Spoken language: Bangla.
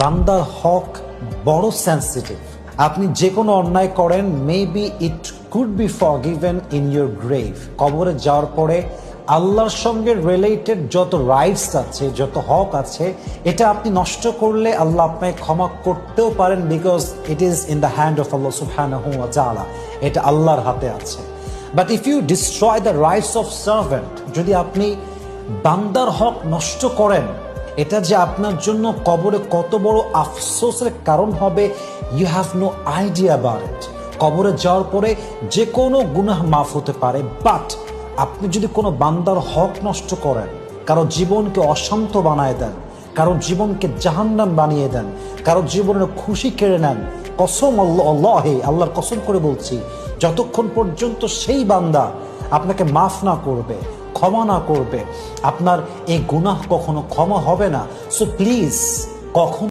বান্দার হক বড় সেন্সিটিভ। আপনি যে কোনো অন্যায় করেন, maybe it could be forgiven in your grave. কবরে যাওয়ার পরে আল্লাহর সঙ্গে রিলেটেড যত রাইটস আছে, যত হক আছে, এটা আপনি নষ্ট করলে আল্লাহ আপনাকে ক্ষমা করতেও পারেন, because it is in the hand of Allah সুবহানাহু ওয়া তাআলা। এটা আল্লাহর হাতে আছে। But if you destroy the rights of servant, যদি আপনি বান্দার হক নষ্ট করেন, এটা যে আপনার জন্য কবরে কত বড় আফসোসের কারণ হবে, you have no idea about it. কবরে যাওয়ার পরে যে কোনো গুনাহ মাফ হতে পারে, বাট আপনি যদি কোনো বান্দার হক নষ্ট করেন, কারো জীবনকে অশান্ত বানায় দেন, কারো জীবনকে জাহান্নাম বানিয়ে দেন, কারো জীবনের খুশি কেড়ে নেন, কসম আল্লাহে, আল্লাহর কসম করে বলছি, যতক্ষণ পর্যন্ত সেই বান্দা আপনাকে মাফ না করবে, ক্ষমা না করবে, আপনার এই গুনাহ কখনো ক্ষমা হবে না। সো প্লিজ, কখন